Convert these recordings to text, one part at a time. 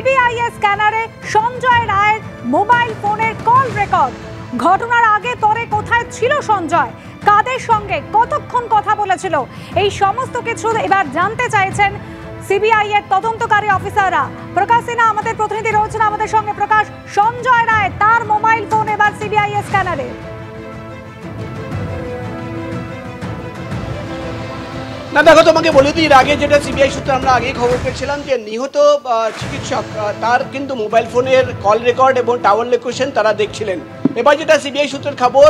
সিবিআইএ স্ক্যানারে সঞ্জয় রায়ের মোবাইল ফোনের কল রেকর্ড। ঘটনার আগে পরে কোথায় ছিল সঞ্জয়, কাদের সঙ্গে কতক্ষণ কথা বলেছিল, এই সমস্ত কিছু এবার জানতে চাইছেন সিবিআই এর তদন্তকারী অফিসাররা। প্রকাশ সিনহা আমাদের প্রতিনিধি রয়েছেন আমাদের সঙ্গে। প্রকাশ, সঞ্জয় রায় তার মোবাইল ফোন এবার সিবিআইএ স্ক্যানারে। না দেখো, তোমাকে বলে দিই, এর আগে যেটা সিবিআই সূত্রে আমরা আগে খবর পেয়েছিলাম যে নিহত চিকিৎসক তার কিন্তু মোবাইল ফোনের কল রেকর্ড এবং টাওয়ার লোকেশন তারা দেখছিলেন। এবার যেটা সিবিআই সূত্রের খবর,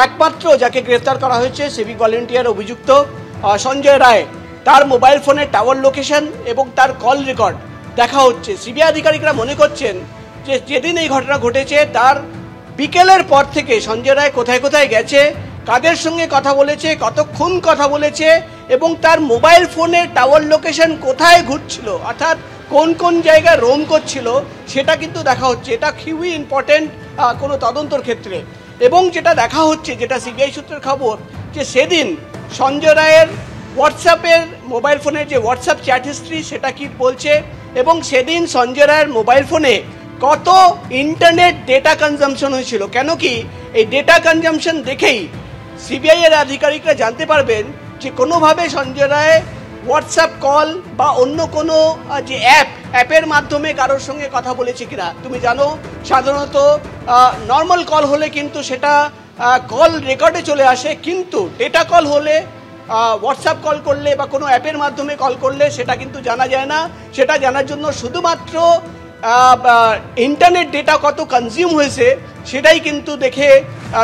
একমাত্র যাকে গ্রেফতার করা হয়েছে সিভিক ভলেন্টিয়ার অভিযুক্ত সঞ্জয় রায়, তার মোবাইল ফোনের টাওয়ার লোকেশন এবং তার কল রেকর্ড দেখা হচ্ছে। সিবিআই আধিকারিকরা মনে করছেন যে যেদিন এই ঘটনা ঘটেছে তার বিকেলের পর থেকে সঞ্জয় রায় কোথায় কোথায় গেছে, কাদের সঙ্গে কথা বলেছে, কতক্ষণ কথা বলেছে এবং তার মোবাইল ফোনের টাওয়ার লোকেশন কোথায় ঘুরছিল, অর্থাৎ কোন কোন জায়গায় রোম করছিল, সেটা কিন্তু দেখা হচ্ছে। এটা খুবই ইম্পর্টেন্ট কোনো তদন্তর ক্ষেত্রে। এবং যেটা দেখা হচ্ছে, যেটা সিবিআই সূত্রের খবর, যে সেদিন সঞ্জয় রায়ের হোয়াটসঅ্যাপের মোবাইল ফোনের যে হোয়াটসঅ্যাপ চ্যাট হিস্ট্রি সেটা কি বলছে এবং সেদিন সঞ্জয় রায়ের মোবাইল ফোনে কত ইন্টারনেট ডেটা কনজামশন হয়েছিল। কেন কি এই ডেটা কনজামশন দেখেই সিবিআই এর আধিকারিকরা জানতে পারবেন যে কোনোভাবে সঞ্জয় রায় হোয়াটসঅ্যাপ কল বা অন্য কোনো যে অ্যাপের মাধ্যমে কারোর সঙ্গে কথা বলেছে কিনা। তুমি জানো সাধারণত নর্মাল কল হলে কিন্তু সেটা কল রেকর্ডে চলে আসে, কিন্তু ডেটা কল হলে হোয়াটসঅ্যাপ কল করলে বা কোনো অ্যাপের মাধ্যমে কল করলে সেটা কিন্তু জানা যায় না। সেটা জানার জন্য শুধুমাত্র ইন্টারনেট ডেটা কত কনজিউম হয়েছে সেটাই কিন্তু দেখে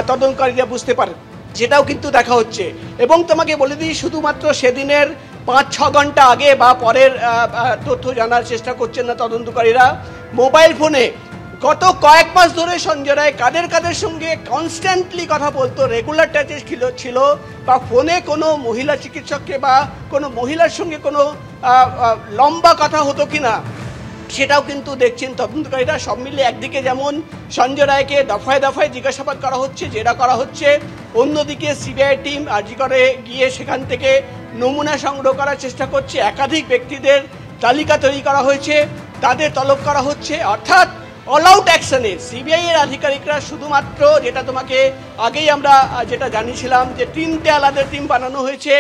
তদন্তকারীরা বুঝতে পারে, যেটাও কিন্তু দেখা হচ্ছে। এবং তোমাকে বলে দিই, শুধুমাত্র সেদিনের 5-6 ঘন্টা আগে বা পরের তথ্য জানার চেষ্টা করছেন না তদন্তকারীরা। মোবাইল ফোনে গত কয়েক মাস ধরে সঞ্জয় রায় কাদের কাদের সঙ্গে কনস্ট্যান্টলি কথা বলতো, রেগুলার টাচে ছিল, বা ফোনে কোনো মহিলা চিকিৎসককে বা কোনো মহিলার সঙ্গে কোনো লম্বা কথা হতো কিনা সেটাও কিন্তু দেখছেন তদন্তকারীরা। সব মিলে একদিকে যেমন সঞ্জয় রায়কে দফায় দফায় জিজ্ঞাসাবাদ করা হচ্ছে, জেরা করা হচ্ছে, অন্যদিকে সিবিআই টিম আরজি করে গিয়ে সেখান থেকে নমুনা সংগ্রহ করার চেষ্টা করছে। একাধিক ব্যক্তিদের তালিকা তৈরি করা হয়েছে, তাদের তলব করা হচ্ছে। অর্থাৎ অল আউট অ্যাকশনে সিবিআই এর আধিকারিকরা শুধুমাত্র, যেটা তোমাকে আগেই আমরা যেটা জানিয়েছিলাম, যে 3টে আলাদা টিম বানানো হয়েছে।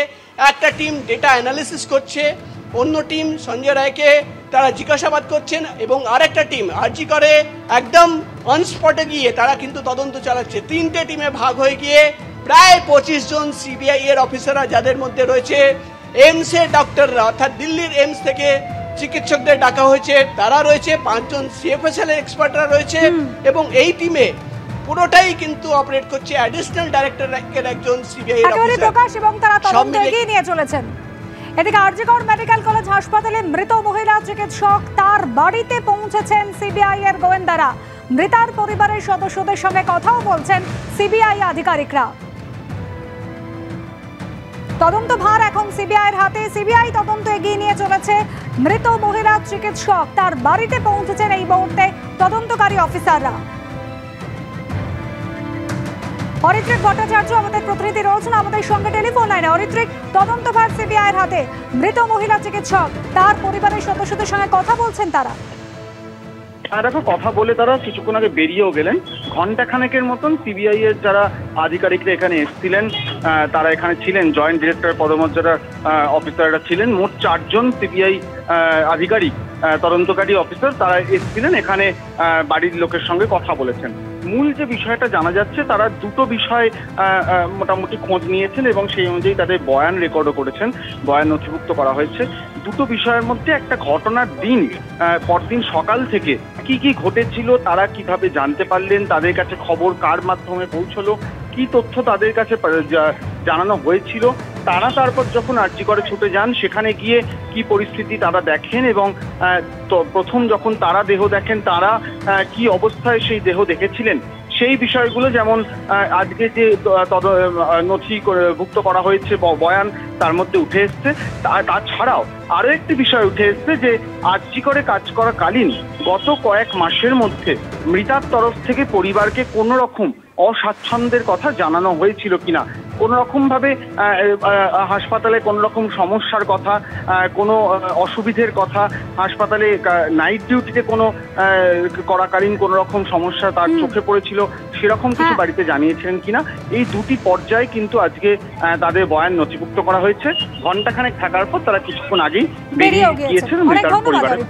একটা টিম ডেটা অ্যানালিসিস করছে, অন্য টিম সঞ্জয় রায়কে তারা জিজ্ঞাসাবাদ করছেন এবং আরেকটা টিম আরজি করে একদম অনস্পটে গিয়ে তারা কিন্তু তদন্ত চালাচ্ছে। 3টে টিমে ভাগ হয়ে গিয়ে প্রায় 25 জন সিবিআই এর অফিসাররা, যাদের মধ্যে রয়েছে এইমসের ডক্টররা, অর্থাৎ দিল্লির এইমস থেকে চিকিৎসকদের ডাকা হয়েছে, তারা রয়েছে, 5 জন সিএফএসএল এর এক্সপার্টরা রয়েছে এবং এই টিমে পুরোটাই কিন্তু অপারেট করছে অ্যাডিশনাল ডাইরেক্টরের একজন সিবিআই এর অফিসার। প্রকাশ, এবং তারা তদন্ত এগিয়ে নিয়ে চলেছেন। এদিকে আরজি কর মেডিকেল কলেজ হাসপাতালে মৃত মহিলা চিকিৎসক তার বাড়িতে পৌঁছেছেন সিবিআই এর গোয়েন্দারা। মৃতার পরিবারের সদস্যদের সঙ্গে কথাও বলছেন সিবিআই আধিকারিকরা। তদন্ত ভার এখন সিবিআই এর হাতে। সিবিআই তদন্ত এগিয়ে নিয়ে চলেছে। মৃত মহিলা চিকিৎসক তার বাড়িতে পৌঁছেছেন এই মুহূর্তে তদন্তকারী অফিসাররা। অরিত্রিক ভট্টাচার্য আমাদের প্রতিনিধি রয়েছেন আমাদের সঙ্গে টেলিফোন লাইনে। অরিত্রিক, তদন্তভার সিবিআই এর হাতে, মৃত মহিলা চিকিৎসক তার পরিবারের সদস্যদের সঙ্গে কথা বলছেন তারা। দেখো, কথা বলে তারা কিছুক্ষণ আগে বেরিয়েও গেলেন। ঘন্টাখানেকের মতন সিবিআই এর যারা আধিকারিকরা এখানে এসেছিলেন, তারা এখানে ছিলেন, জয়েন্ট ডিরেক্টর পদমর্যাদার অফিসাররা ছিলেন, মোট 4 জন সিবিআই আধিকারিক, তদন্তকারী অফিসার, তারা এসেছিলেন এখানে, বাড়ির লোকের সঙ্গে কথা বলেছেন। মূল যে বিষয়টা জানা যাচ্ছে, তারা দুটো বিষয় মোটামুটি খোঁজ নিয়েছেন এবং সেই অনুযায়ী তাদের বয়ান রেকর্ডও করেছেন, বয়ান নথিভুক্ত করা হয়েছে। দুটো বিষয়ের মধ্যে একটা ঘটনার দিন, পরদিন সকাল থেকে কি কি ঘটেছিল, তারা কিভাবে জানতে পারলেন, তাদের কাছে খবর কার মাধ্যমে পৌঁছলো, কি তথ্য তাদের কাছে জানানো হয়েছিল, তারা তারপর যখন আরজি করে ছুটে যান সেখানে গিয়ে কি পরিস্থিতি তারা দেখেন এবং প্রথম যখন তারা দেহ দেখেন তারা কি অবস্থায় সেই দেহ দেখেছিলেন, সেই বিষয়গুলো যেমন আজকে যে নথিভুক্ত করা হয়েছে বয়ান, তার মধ্যে উঠে এসছে। তাছাড়াও আরো একটি বিষয় উঠে এসছে যে আরজি করে কাজ করাকালীন গত কয়েক মাসের মধ্যে মৃতার তরফ থেকে পরিবারকে কোনো রকম অস্বাচ্ছন্দ্যের কথা জানানো হয়েছিল কিনা, কোনো রকমভাবে হাসপাতালে কোনো রকম সমস্যার কথা, কোনো অসুবিধের কথা, হাসপাতালে নাইট ডিউটিতে কোনো করাকালীন কোনো রকম সমস্যা তার চোখে পড়েছিল সেরকম কিছু বাড়িতে জানিয়েছিলেন কিনা, এই দুটি পর্যায়ে কিন্তু আজকে তাদের বয়ান নথিভুক্ত করা হয়েছে। ঘণ্টাখানেক থাকার পর তারা কিছুক্ষণ আগেই বেরিয়ে গিয়েছেন মৃতার পরিবারে।